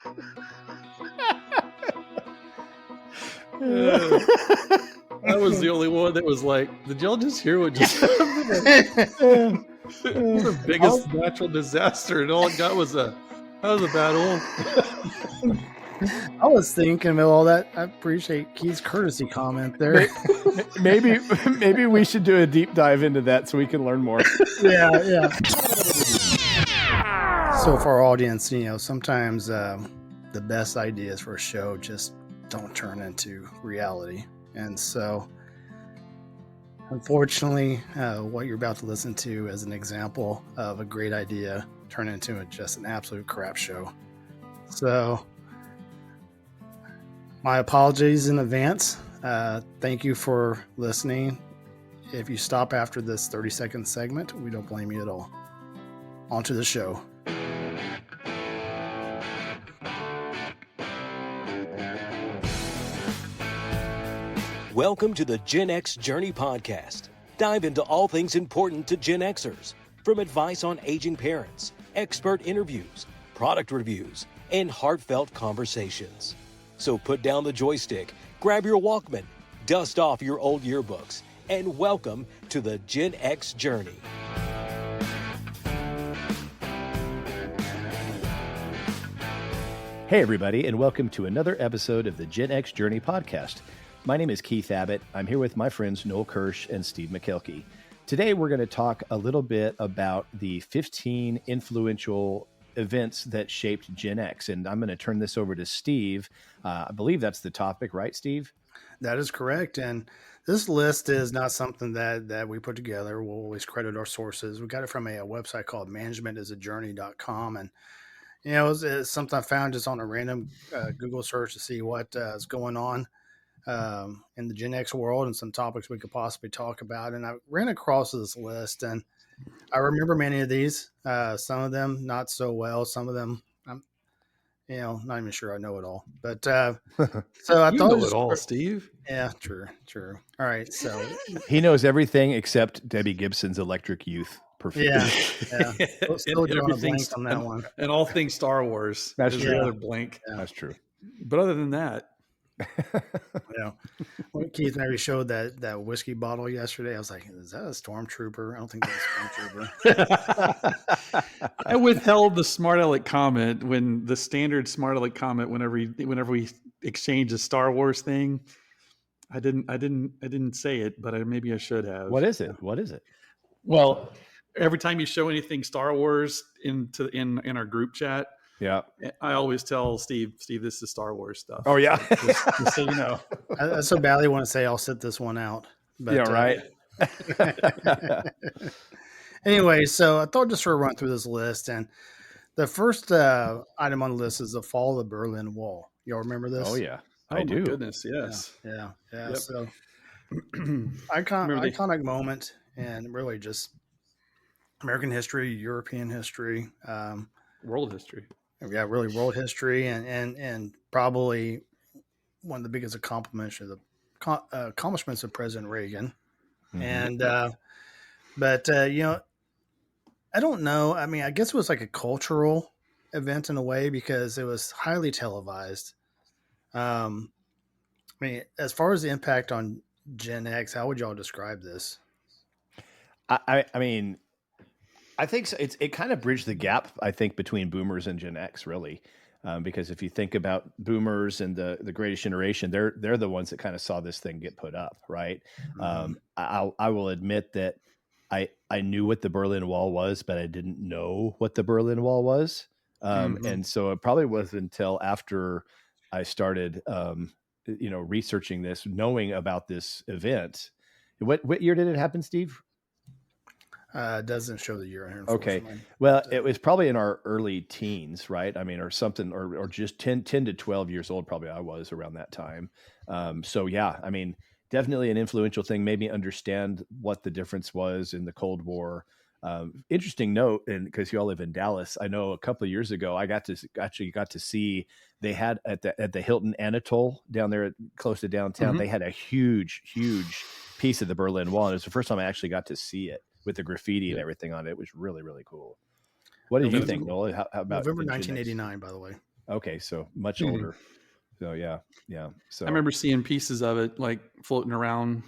I was the only one that was like, did y'all just hear what just happened? It's the biggest natural disaster, and all it got was that was a bad one. I was thinking of all that. I appreciate Keith's courtesy comment there. Maybe we should do a deep dive into that so we can learn more. Yeah. So for our audience, sometimes the best ideas for a show just don't turn into reality. And so, unfortunately, what you're about to listen to is an example of a great idea turn into just an absolute crap show. So, my apologies in advance. Thank you for listening. If you stop after this 30-second segment, we don't blame you at all. On to the show. Welcome to the Gen X Journey podcast. Dive into all things important to Gen Xers, from advice on aging parents, expert interviews, product reviews, and heartfelt conversations. So put down the joystick, grab your Walkman, dust off your old yearbooks, and welcome to the Gen X Journey. Hey, everybody, and welcome to another episode of the Gen X Journey podcast. My name is Keith Abbott. I'm here with my friends Noel Kirsch and Steve McKelkey. Today, we're going to talk a little bit about the 15 influential events that shaped Gen X. And I'm going to turn this over to Steve. I believe that's the topic, right, Steve? That is correct. And this list is not something that we put together. We'll always credit our sources. We got it from a website called managementisajourney.com. And, it's something I found just on a random Google search to see what is going on in the Gen X world and some topics we could possibly talk about. And I ran across this list, and I remember many of these, some of them not so well, some of them I'm not even sure I know it all, but so I You thought know it all, Steve. Yeah, true. All right. So he knows everything except Debbie Gibson's Electric Youth perfume. yeah. Still And drawing a everything, blank on that one. and all things Star Wars. That's is true. the other blank. Yeah. That's true. But other than that, Yeah. When Keith maybe showed that whiskey bottle yesterday, I was like, is that a stormtrooper? I don't think that's a stormtrooper. I withheld the smart aleck comment when the standard smart aleck comment whenever we exchange a Star Wars thing. I didn't say it, but maybe I should have. What is it? Well, every time you show anything Star Wars in our group chat, Yeah. I always tell Steve, this is Star Wars stuff. Oh, yeah. Just so you know. I so badly want to say I'll sit this one out. But, Yeah, right. Anyway, so I thought just sort of run through this list, and the first item on the list is the fall of the Berlin Wall. Y'all remember this? Oh, yeah. Oh, I do. my goodness, yes. Yeah. Yep. So Remember iconic moment, and really just American history, European history, world history. yeah, really world history, and probably one of the biggest accomplishments of President Reagan. Mm-hmm. And but I don't know. I mean, I guess it was like a cultural event in a way because it was highly televised. I mean, as far as the impact on Gen X, how would y'all describe this? I mean, I think so. It kind of bridged the gap, I think, between boomers and Gen X, really. Because if you think about boomers and the greatest generation, they're the ones that kind of saw this thing get put up, right? Mm-hmm. I will admit that I knew what the Berlin Wall was, but I didn't know what the Berlin Wall was. Mm-hmm. And so it probably wasn't until after I started, researching this, knowing about this event. What year did it happen, Steve? It doesn't show the year here. Okay. Well, it was probably in our early teens, right? I mean, or something, or just 10 to 12 years old, probably I was around that time. So yeah, I mean, definitely an influential thing, made me understand what the difference was in the Cold War. Interesting note, and because you all live in Dallas, I know a couple of years ago, I got to see, they had at the Hilton Anatole down there close to downtown, mm-hmm. They had a huge piece of the Berlin Wall. And it was the first time I actually got to see it with the graffiti and everything on it. It was really, really cool. What did you think, Noel? How about November 1989, by the way? Okay, so much older. So yeah. So I remember seeing pieces of it like floating around,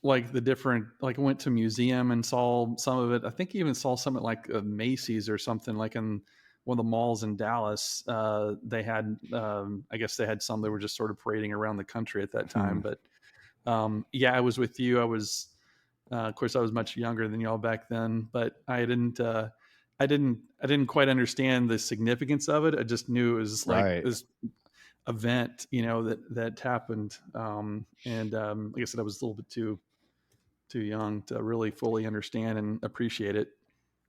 like the different. Like I went to a museum and saw some of it. I think even saw some at like Macy's or something, like in one of the malls in Dallas. They had, I guess they had some that were just sort of parading around the country at that time. But yeah, I was with you. I was, of course, I was much younger than y'all back then, but I didn't quite understand the significance of it. I just knew it was like Right. this event, that happened. And like I said, I was a little bit too young to really fully understand and appreciate it.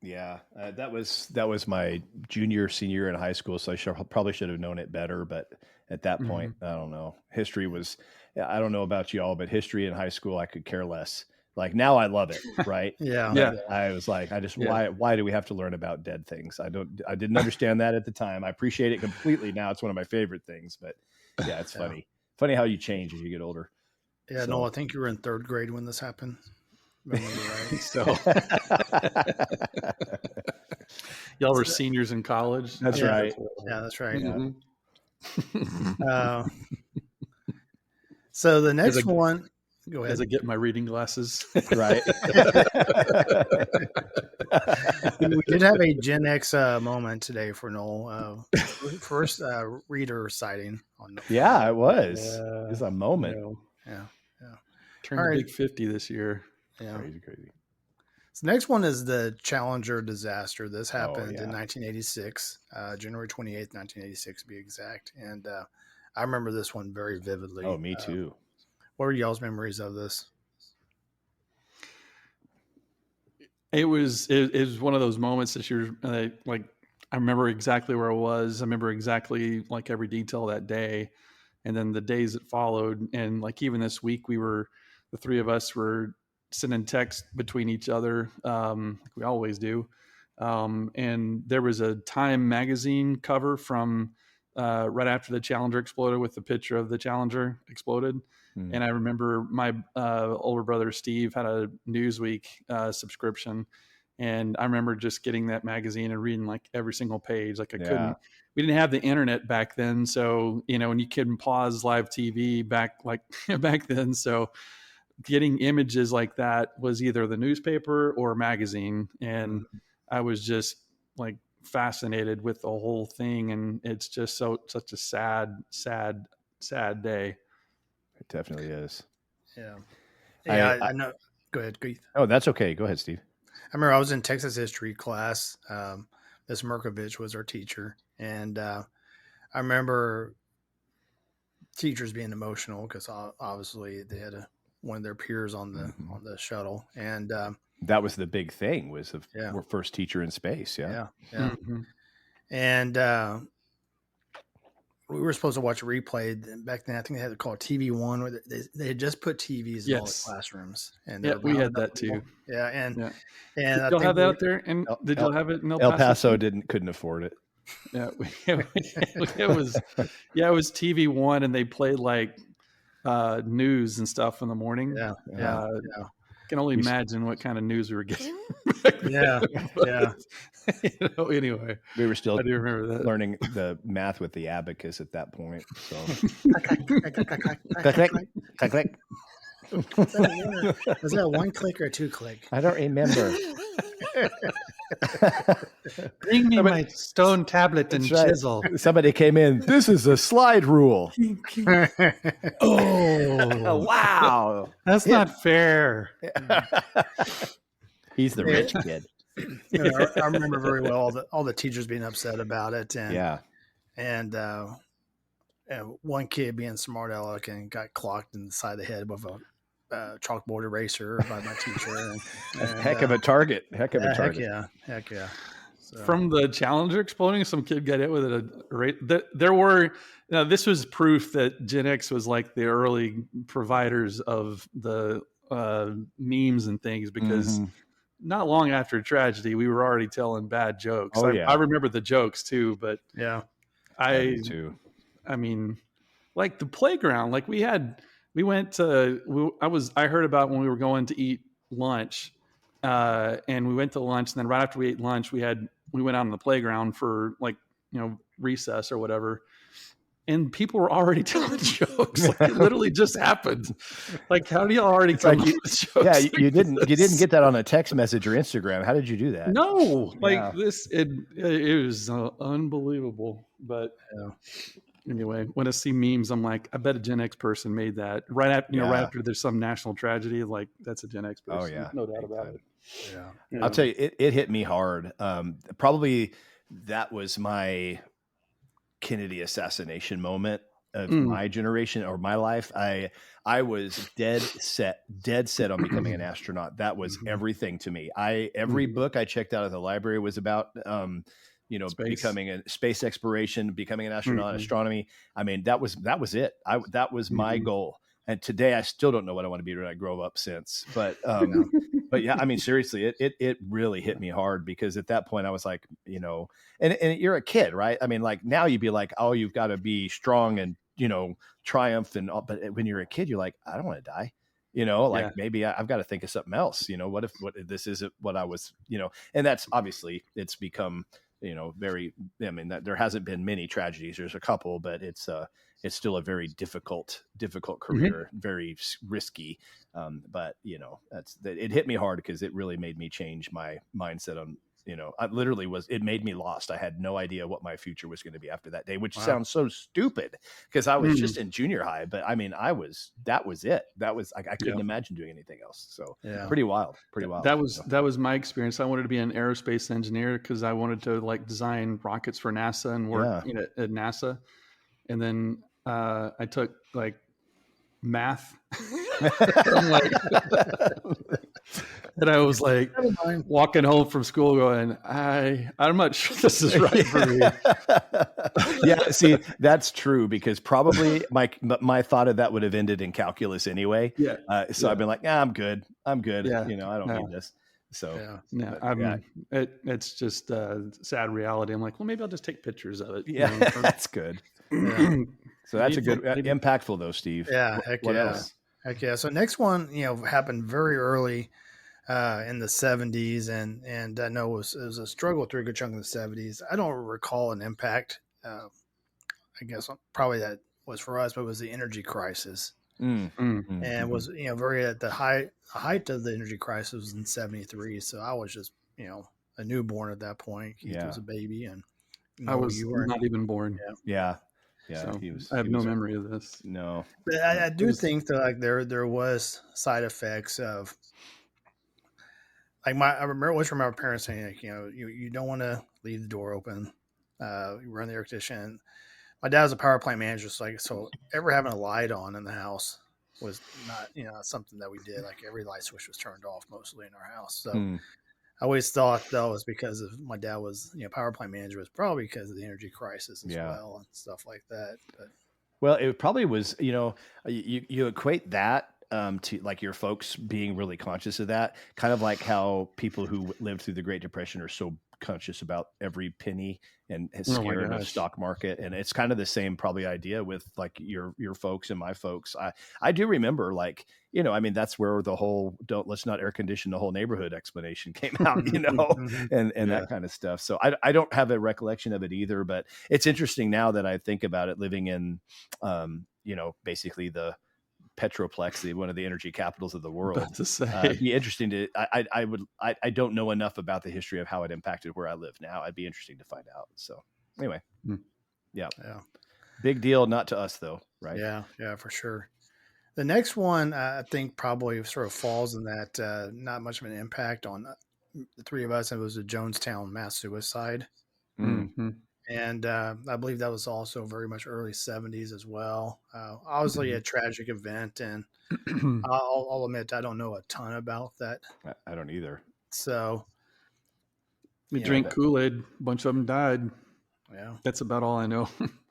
Yeah, that was my senior year in high school, so I probably should have known it better. But at that point, I don't know. History was, I don't know about y'all, but history in high school, I could care less. Like now, I love it, right? Yeah. Yeah. I was like, why do we have to learn about dead things? I didn't understand that at the time. I appreciate it completely now. It's one of my favorite things. But yeah, it's funny how you change as you get older. Yeah, So. no, I think you were in third grade when this happened. Remember right? So y'all were seniors in college. That's right. Yeah, that's right. Mhm. So the next one, go ahead. As I get my reading glasses. Right. We did have a Gen X moment today for Noel. First reader sighting on Noel. Yeah, it was. It was a moment. Yeah. Turned the big 50 this year. Yeah. Crazy. So the next one is the Challenger disaster. This happened yeah. in 1986, January 28th, 1986 to be exact. And I remember this one very vividly. Oh, me too. What were y'all's memories of this? It was one of those moments that you're like, I remember exactly where I was. I remember exactly like every detail that day. And then the days that followed. And like, even this week, the three of us were sending texts between each other, like we always do. And there was a Time magazine cover from right after the Challenger exploded with the picture of the Challenger exploded. And I remember my older brother, Steve, had a Newsweek subscription. And I remember just getting that magazine and reading like every single page. Like we didn't have the internet back then. So, and you couldn't pause live TV back then. So getting images like that was either the newspaper or a magazine. And I was just like fascinated with the whole thing. And it's just such a sad day. It definitely is. Yeah. Yeah, I know. Go ahead, Keith. Oh, that's okay. Go ahead, Steve. I remember I was in Texas history class. Miss Merkovich was our teacher. And I remember teachers being emotional because obviously they had one of their peers on the shuttle. And that was the big thing, was our first teacher in space. Yeah. Mm-hmm. And we were supposed to watch a replay back then. I think they had to call TV1, where they had just put TVs in all the classrooms. And we had that too. Yeah, and did I y'all have that out there? And did y'all have it in El Paso? Couldn't afford it. Yeah, it was TV1, and they played like news and stuff in the morning. Yeah. I can only imagine what kind of news we were getting. Yeah. Anyway, we were still I do remember that, learning the math with the abacus at that point. So click. Was that one click or two click? I don't remember. Bring me my stone tablet and chisel. Somebody came in. This is a slide rule. Oh, wow. That's not fair. He's the rich kid. I remember very well all the teachers being upset about it. And one kid being smart aleck and got clocked in the side of the head with a chalkboard eraser by my teacher. And heck of a target. Heck yeah. So. From the Challenger exploding, some kid got hit with it. There were, this was proof that Gen X was like the early providers of the memes and things, because not long after tragedy, we were already telling bad jokes. I remember the jokes too, but I mean, like the playground, like I heard about when we were going to eat lunch, and we went to lunch, and then right after we ate lunch, we went out on the playground for recess or whatever. And people were already telling jokes. Like it literally just happened. Like, how do y'all already come up with jokes? Yeah, like you didn't this? get that on a text message or Instagram. How did you do that? No, like Yeah. it was unbelievable. But anyway, when I see memes, I'm like, I bet a Gen X person made that right after, right after there's some national tragedy. Like that's a Gen X person. Oh yeah, no doubt about it. Yeah. I'll tell you, it hit me hard. Probably that was my Kennedy assassination moment of my generation or my life. I was dead set on becoming an astronaut. That was everything to me. Every book I checked out of the library was about becoming a space exploration, becoming an astronaut, astronomy. I mean, that was it. That was my goal. And today I still don't know what I want to be when I grow up since, but yeah, I mean, seriously, it really hit me hard because at that point I was like, and you're a kid, right? I mean, like now you'd be like, oh, you've got to be strong and, triumph and all. But when you're a kid, you're like, I don't want to die. Maybe I've got to think of something else. What if this isn't what I was, and that's obviously it's become, very, I mean, that there hasn't been many tragedies. There's a couple, but it's still a very difficult career, very risky. But it hit me hard because it really made me change my mindset on, it made me lost. I had no idea what my future was going to be after that day, which sounds so stupid because I was just in junior high, but I mean, that was it. That was, I couldn't imagine doing anything else. So pretty wild. That was my experience. I wanted to be an aerospace engineer because I wanted to like design rockets for NASA and work at NASA. And then I took like math. And I was like walking home from school going, I'm not sure this is right for me. Yeah, see, that's true because probably my thought of that would have ended in calculus anyway. Yeah. So I've been like, I'm good. Yeah. I don't need this. So it's just a sad reality. I'm like, well, maybe I'll just take pictures of it. Yeah, that's good. So that's a good, impactful though, Steve. Yeah. What else? Heck yeah. So next one, happened very early in the 70s, and I know it was a struggle through a good chunk of the 70s. I don't recall an impact. I guess probably that was for us, but it was the energy crisis. And was very at the height of the energy crisis was in 73. So I was just a newborn at that point. He was a baby, and I was not even born. Yeah. So I have no memory of this. No, but I do think that like there was side effects of like I always remember parents saying like, you don't want to leave the door open. You run the air conditioning. My dad was a power plant manager, so ever having a light on in the house was not something that we did. Like every light switch was turned off mostly in our house. So I always thought that was because of my dad was power plant manager, was probably because of the energy crisis as well and stuff like that. But well, it probably was. You equate that to like your folks being really conscious of that, kind of like how people who lived through the Great Depression are so conscious about every penny and scared of the stock market. And it's kind of the same probably idea with like your folks and my folks. I do remember like, I mean, that's where the whole let's not air condition the whole neighborhood explanation came out, and that kind of stuff. So I don't have a recollection of it either, but it's interesting now that I think about it living in, basically the Petroplex, one of the energy capitals of the world. It'd be interesting to. I don't know enough about the history of how it impacted where I live now. It'd be interesting to find out. So anyway, yeah, big deal. Not to us though, right? Yeah, for sure. The next one I think probably sort of falls in that not much of an impact on the three of us. It was the Jonestown mass suicide. And I believe that was also very much early 70s as well. Obviously a tragic event, and I'll admit I don't know a ton about that. I don't either. So we drank Kool-Aid. A bunch of them died. Yeah, that's about all I know.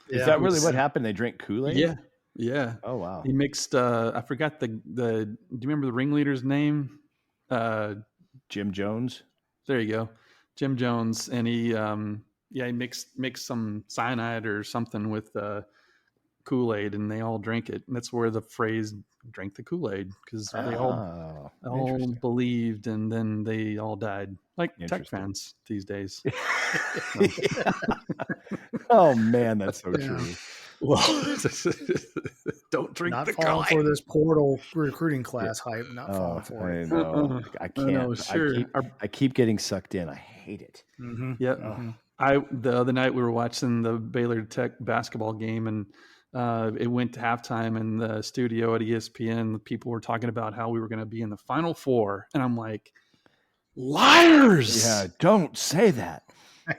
Is that really what happened? They drank Kool-Aid? Yeah. Oh wow. He mixed. I forgot the. Do you remember the ringleader's name? Jim Jones. There you go, Jim Jones, and he. He mixed some cyanide or something with Kool-Aid, and they all drank it. And that's where the phrase "drank the Kool-Aid" because they all believed, and then they all died, like tech fans these days. Oh man, that's so Yeah. true. Well, don't drink Not the falling Kool-Aid. for this portal recruiting class hype. Not Oh, falling for I it. know. I I can't. know, sure. I keep getting sucked in. I hate it. Mm-hmm. Yeah. Mm-hmm. The other night we were watching the Baylor Tech basketball game, and it went to halftime in the studio at ESPN. The people were talking about how we were going to be in the Final Four, and I'm like, liars! Yeah, don't say that.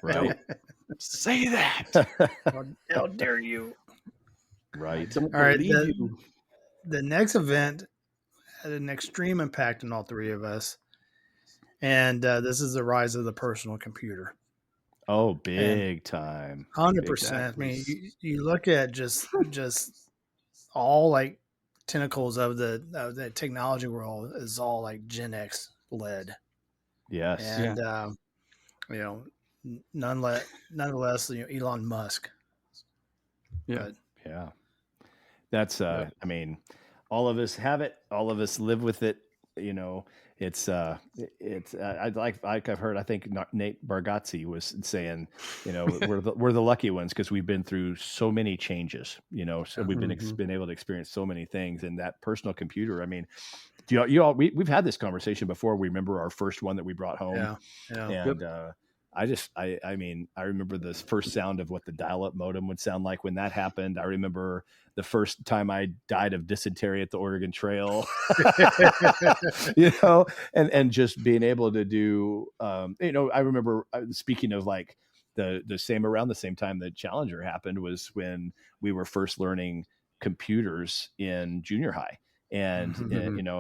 Right. Don't say that. How dare you? Right. Don't All right, believe you. The next event had an extreme impact on all three of us, and this is the rise of the personal computer. Oh, big time. 100%. I mean, you look at just all like tentacles of the technology world is all like Gen X led, Yes. and you know, nonetheless, Elon Musk. Yeah. But, Yeah. That's I mean, all of us have it. All of us live with it. It's I'd like I've heard. I think Nate Bargatze was saying, we're the lucky ones because we've been through so many changes. So we've been able to experience so many things. And that personal computer. I mean, we've had this conversation before. We remember our first one that we brought home. Yeah. And I mean, I remember the first sound of what the dial-up modem would sound like when that happened. I remember the first time I died of dysentery at the Oregon Trail, and just being able to do, I remember speaking of like the same around the same time that Challenger happened was when we were first learning computers in junior high and,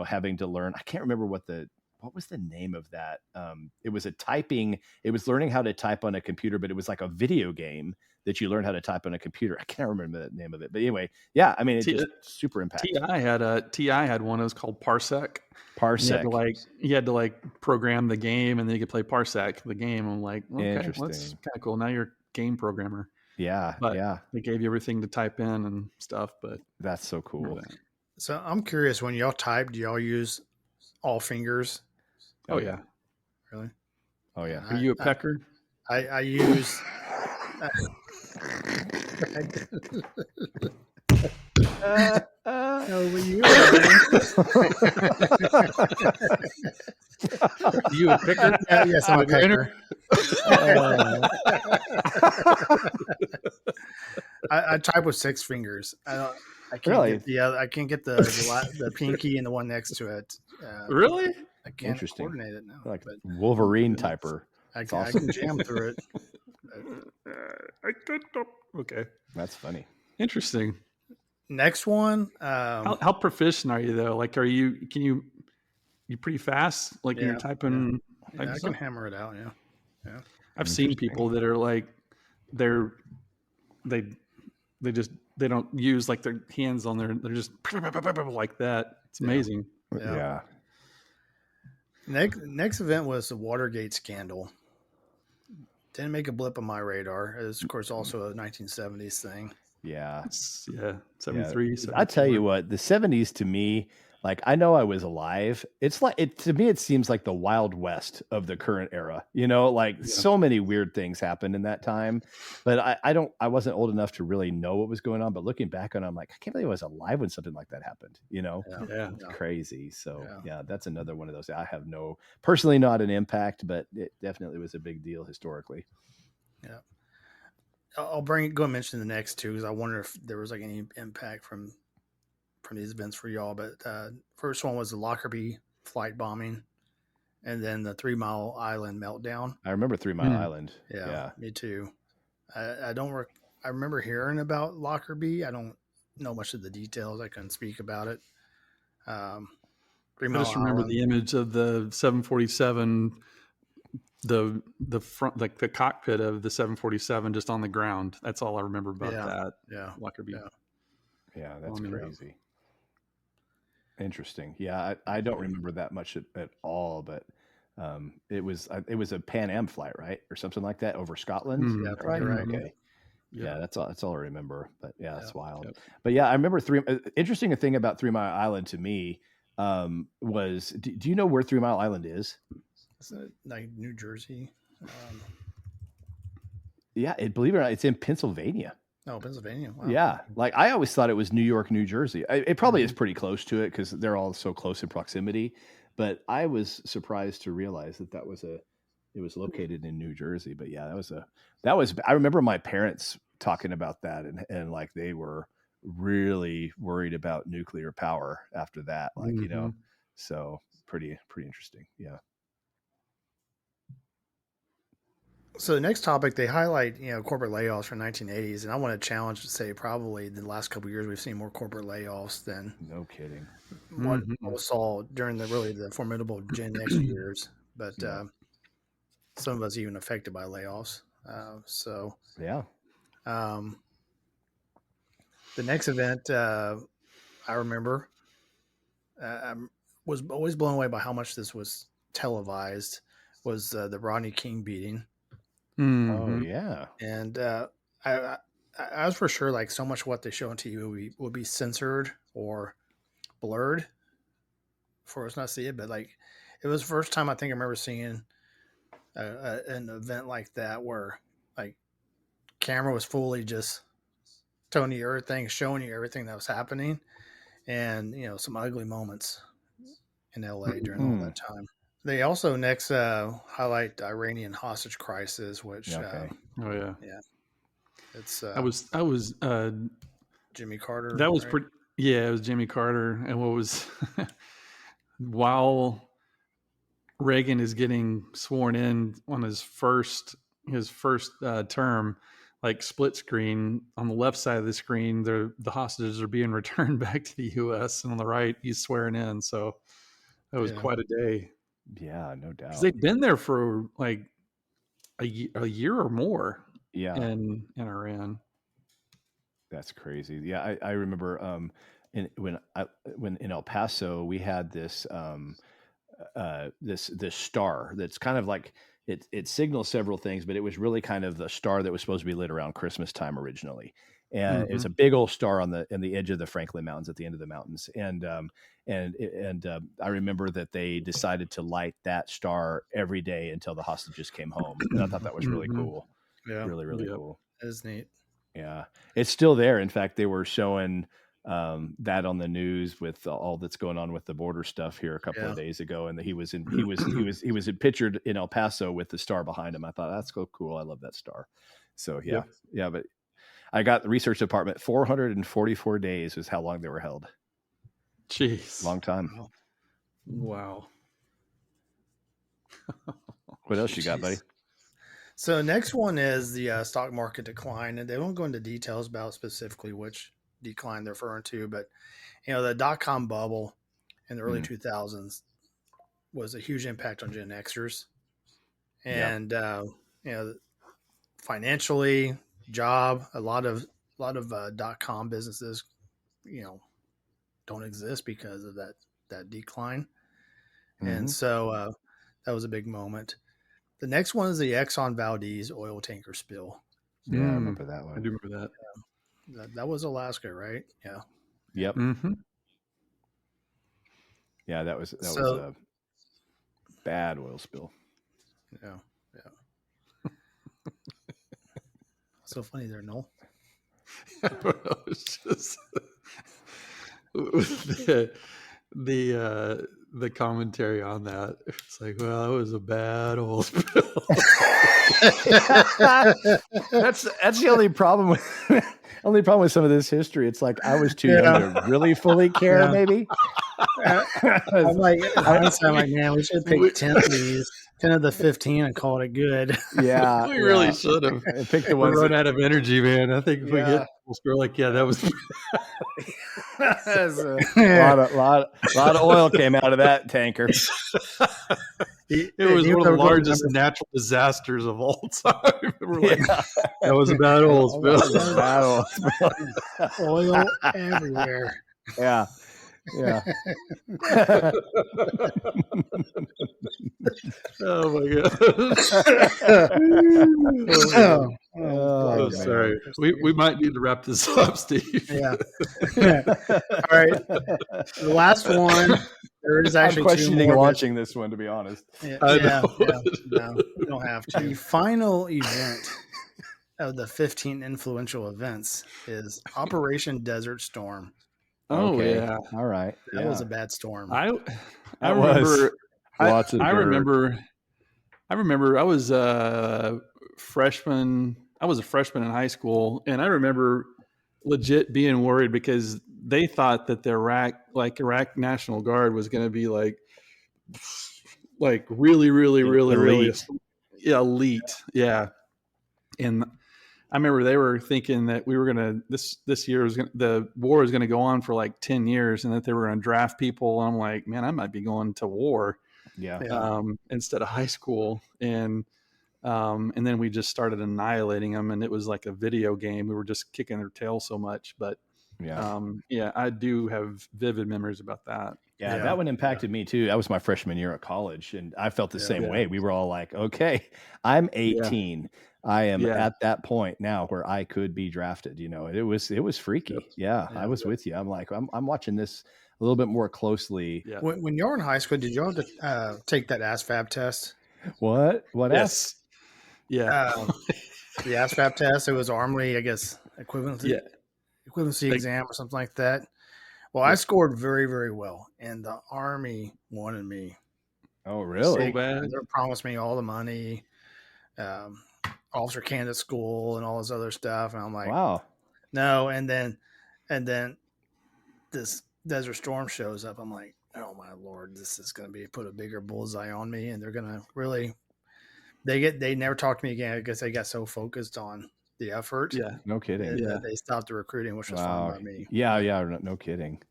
having to learn, I can't remember what was the name of that? It was learning how to type on a computer, but it was like a video game that you learn how to type on a computer. I can't remember the name of it, but anyway, yeah, I mean, it's just super impactful. TI had one. It was called Parsec. Parsec. You had to program the game, and then you could play Parsec the game. I'm like, okay, Interesting. that's kind of cool. Now you're a game programmer. Yeah, but yeah. They gave you everything to type in and stuff. But that's so cool. So I'm curious, when y'all type, do y'all use all fingers? Oh yeah. Really? Oh yeah. Are you a pecker? I use. Over you. You a picker? Yes, I'm a picker. I type with 6 fingers. I can't get the other. I can't get the pinky and the one next to it. Really? I can't coordinate it now. Like Wolverine typer. I can jam through it. Okay, that's funny. Interesting. Next one. How proficient are you though? Like, you pretty fast? Like when you're typing. Yeah, I can hammer it out. Yeah. I've seen people that are like, they don't use like their hands on their. They're just like that. It's amazing. Yeah. Next event was the Watergate scandal. Didn't make a blip on my radar. It was, of course, also a 1970s thing. Yeah. 73. I tell you what, the 70s to me, like, I know I was alive. It's like, to me, it seems like the Wild West of the current era, so many weird things happened in that time, but I wasn't old enough to really know what was going on. But looking back on it, I'm like, I can't believe I was alive when something like that happened, It's crazy. So yeah, that's another one of those. I have personally not an impact, but it definitely was a big deal historically. Yeah. I'll go and mention the next two because I wonder if there was like any impact from these events for y'all. But first one was the Lockerbie flight bombing, and then the 3 Mile Island meltdown. I remember 3 Mile Island. Yeah, me too. I remember hearing about Lockerbie. I don't know much of the details. I couldn't speak about it. 3 Mile I just remember Island. the image of the 747. The front, like the cockpit of the 747 just on the ground. That's all I remember about that. Yeah. Lockerbie. Yeah, that's crazy. Interesting. Yeah, I don't remember that much at all, but it was a Pan Am flight, right? Or something like that over Scotland. Yeah, right. Right. Okay. Yeah, that's all I remember. But yeah, that's wild. Yep. But yeah, I remember interesting thing about 3 Mile Island to me was, do you know where 3 Mile Island is? Isn't it like New Jersey? Yeah, believe it or not, it's in Pennsylvania. Oh, Pennsylvania. Wow. Yeah, like I always thought it was New York, New Jersey. It probably is pretty close to it because they're all so close in proximity. But I was surprised to realize that it was located in New Jersey. But yeah, that was. I remember my parents talking about that, and like they were really worried about nuclear power after that. Like so pretty interesting. Yeah. So the next topic, they highlight, corporate layoffs from 1980s, and I want to challenge to say probably the last couple of years we've seen more corporate layoffs than No kidding. what we saw during the formidable Gen X years. But some of us even affected by layoffs. Yeah. The next event I remember I was always blown away by how much this was televised. Was the Rodney King beating. Oh yeah, and I was for sure like so much of what they show on TV would be censored or blurred for us not to see it. But like it was the first time I think I remember seeing an event like that where like camera was fully just showing you everything that was happening, and some ugly moments in LA during all that time. They also next highlight the Iranian hostage crisis, which it's I was Jimmy Carter. That was pretty. Yeah, it was Jimmy Carter, and what was while Reagan is getting sworn in on his first term, like split screen on the left side of the screen, the hostages are being returned back to the U.S., and on the right he's swearing in. So that was quite a day. Yeah, no doubt. Because they've been there for like a year or more. Yeah, in Iran. That's crazy. Yeah, I remember when in El Paso we had this this star that's kind of like it signals several things, but it was really kind of the star that was supposed to be lit around Christmas time originally. And it was a big old star on the edge of the Franklin Mountains at the end of the mountains. And I remember that they decided to light that star every day until the hostages came home. And I thought that was really cool. Yeah, really cool. That is neat. Yeah, it's still there. In fact, they were showing that on the news with all that's going on with the border stuff here a couple of days ago, and he was pictured in El Paso with the star behind him. I thought that's so cool. I love that star. So yeah, but I got the research department 444 days was how long they were held. Jeez, long time. Wow. What else you got, buddy? So next one is the stock market decline, and they won't go into details about specifically which decline they're referring to, but the .com bubble in the early 2000s was a huge impact on Gen Xers, and financially, job, a lot of .com businesses, don't exist because of that decline, and so that was a big moment. The next one is the Exxon Valdez oil tanker spill. Yeah, I remember that one. I do remember that. Yeah. That was Alaska, right? Yeah. Yep. Mm-hmm. Yeah, that was a bad oil spill. Yeah. So funny there, Noel. It's just the commentary on that. It's like, well, that was a bad oil spill. That's the only problem with some of this history. It's like I was too young to really fully care. Maybe I'm like, man, we should pick 10 of these, 10 of the 15, and call it good. Yeah, we really should have picked the ones. We run out of energy, man. I think if we get we'll like, that was a lot of oil came out of that tanker. It was one of the largest natural disasters of all time. We're like, that was a bad oil spill. Oil everywhere. Yeah. Oh my god. Oh, sorry. We might need to wrap this up, Steve. Yeah. All right. The last one. There is actually I'm questioning watching this one, to be honest. No, you don't have to. The final event of the 15 influential events is Operation Desert Storm. Oh Okay. yeah, All right. That Yeah. was a bad storm. I That was remember. lots of I dirt. remember. I was a freshman. I was a freshman in high school, and I remember legit being worried because they thought that the Iraq National Guard was going to be like really, really, really, really Elite. elite. Yeah, and I remember they were thinking that we were gonna this year was gonna, the war was gonna go on for like 10 years, and that they were gonna draft people. And I'm like, man, I might be going to war Yeah. Yeah. instead of high school. And then we just started annihilating them, and it was like a video game. We were just kicking their tail so much. But Yeah. yeah, I do have vivid memories about that. Yeah, Yeah. that one impacted me too. That was my freshman year at college, and I felt the same Yeah. way. We were all like, "Okay, I'm 18. I am Yeah. at that point now where I could be drafted." You know, it was freaky. Yep. Yeah, I was with you. I'm like, I'm watching this a little bit more closely. Yeah. When you were in high school, did you have to take that ASVAB test? What? Yes. Yeah. The ASVAB test, it was Army, I guess, equivalency exam or something like that. Well, I scored very, very well, and the Army wanted me. Oh, really? So bad. They promised me all the money, officer candidate school, and all this other stuff. And I'm like, Wow. no. And then this Desert Storm shows up. I'm like, oh my Lord, this is going to be put a bigger bullseye on me, and they're going to really. They never talked to me again because they got so focused on the effort. Yeah. No kidding. that they stopped the recruiting, which was fine by me. Yeah. No kidding.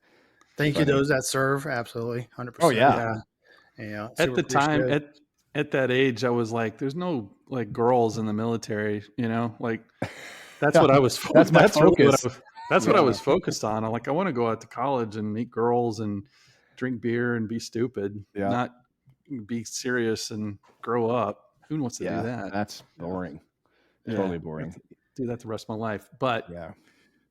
Thank you, those that serve. Absolutely, 100%. Oh, yeah. Yeah. At the time, at that age, I was like, "There's no like girls in the military," you know. Like that's what I was. That's my really focus. That's what I was focused on. I'm like, I want to go out to college and meet girls and drink beer and be stupid, not be serious and grow up. Who wants to do that? That's boring. Totally boring. Do that the rest of my life. But Yeah.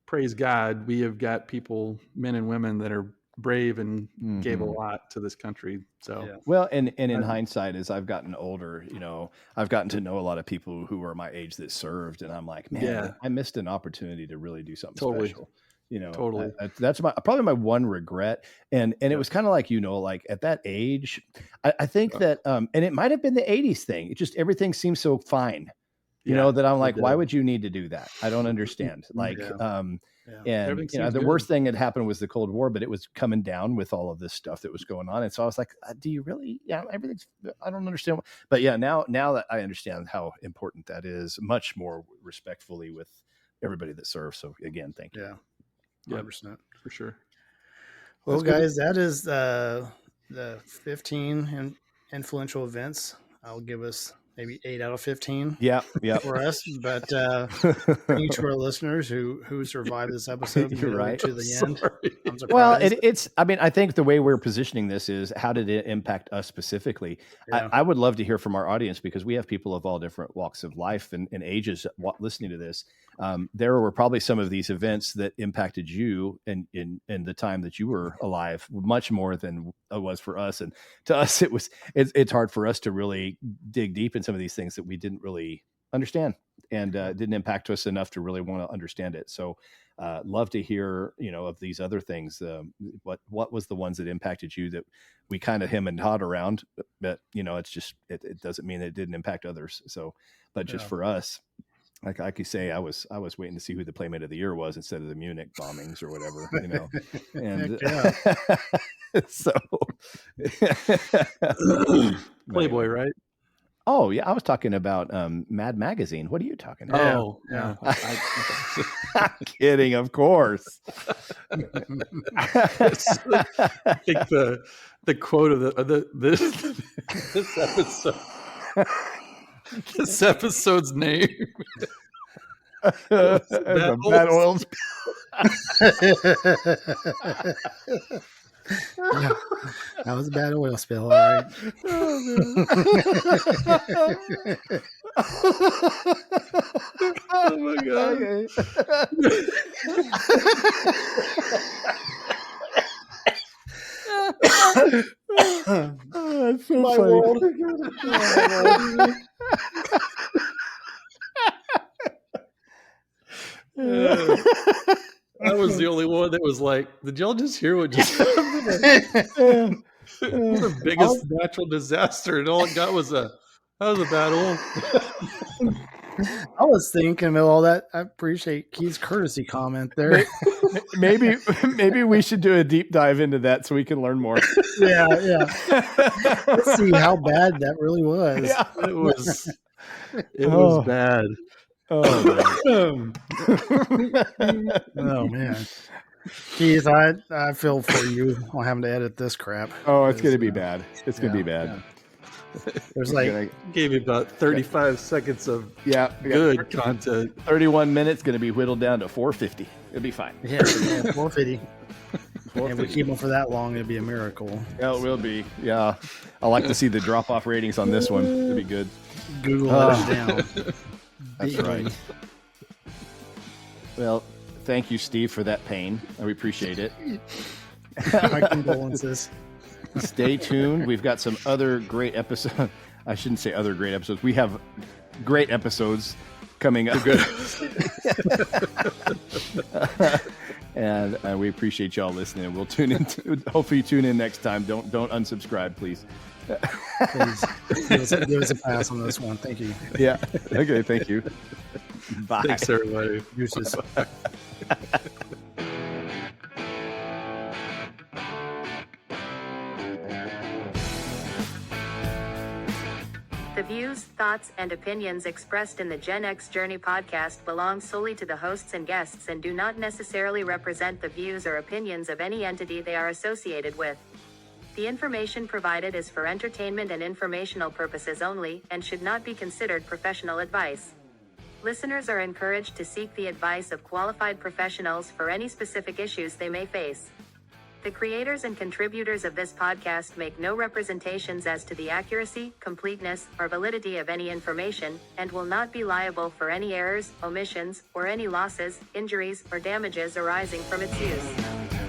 praise God, we have got people, men and women, that are brave and gave a lot to this country. So well, and in hindsight, as I've gotten older, you know, I've gotten to know a lot of people who are my age that served, and I'm like, man, I missed an opportunity to really do something special. You know, that's probably my one regret. And it was kind of like, you know, like at that age, I think that, and it might've been the 80s thing. It just, everything seems so fine, you know, that I'm like, why would you need to do that? I don't understand. Like, and you know, the worst thing that happened was the Cold War, but it was coming down with all of this stuff that was going on. And so I was like, do you really? Yeah, everything's, I don't understand. But yeah, now that I understand how important that is, much more respectfully with everybody that serves. So again, thank you. Yeah. 100%. For sure. Well, guys, that is the 15 influential events. I'll give us maybe 8 out of 15. Yeah. For us, but thanks to our listeners who survived this episode You're right. to the end. I'm surprised. Well, it's. I mean, I think the way we're positioning this is how did it impact us specifically? Yeah. I would love to hear from our audience because we have people of all different walks of life and ages listening to this. There were probably some of these events that impacted you in the time that you were alive much more than it was for us. And to us, it's hard for us to really dig deep in some of these things that we didn't really understand and didn't impact us enough to really want to understand it. So love to hear, you know, of these other things. What was the ones that impacted you that we kind of hem and hawed around, but you know, it's just, it doesn't mean it didn't impact others. So, but just for us, like I could say, I was waiting to see who the Playmate of the Year was instead of the Munich bombings or whatever, you know. And so Playboy, right? Oh yeah, I was talking about Mad Magazine. What are you talking about? Oh yeah, I'm kidding, of course. I think the quote of this episode. This episode's name. Bad oil spill. That was a bad oil spill, all right. Oh my god. That's so funny. I was the only one that was like, did y'all just hear what just happened? The biggest natural disaster, and all it got was that was a bad one. I was thinking of all that. I appreciate Keith's courtesy comment there. Maybe we should do a deep dive into that so we can learn more. Yeah. Let's see how bad that really was. Yeah. It was bad. Oh man. Keith, I feel for you on having to edit this crap. Oh, it's gonna be bad. It's gonna be bad. Yeah. There's like Gave you about 35 seconds of good content. 31 minutes going to be whittled down to 450. It'll be fine. 450. And if we keep them for that long, it'd be a miracle. Yeah, it will be. Yeah. I like to see the drop-off ratings on this one. It'd be good. Google let us down. That's right. Well, thank you, Steve, for that pain. We appreciate it. My condolences. Stay tuned. We've got some other great episodes. I shouldn't say other great episodes. We have great episodes coming up. Good. And we appreciate y'all listening. We'll tune in. Hopefully, tune in next time. Don't unsubscribe, please. Please give us a pass on this one. Thank you. Yeah. Okay. Thank you. Bye. Thanks, everybody. Deuces. The views, thoughts, and opinions expressed in the Gen X Journey podcast belong solely to the hosts and guests and do not necessarily represent the views or opinions of any entity they are associated with. The information provided is for entertainment and informational purposes only and should not be considered professional advice. Listeners are encouraged to seek the advice of qualified professionals for any specific issues they may face. The creators and contributors of this podcast make no representations as to the accuracy, completeness, or validity of any information, and will not be liable for any errors, omissions, or any losses, injuries, or damages arising from its use.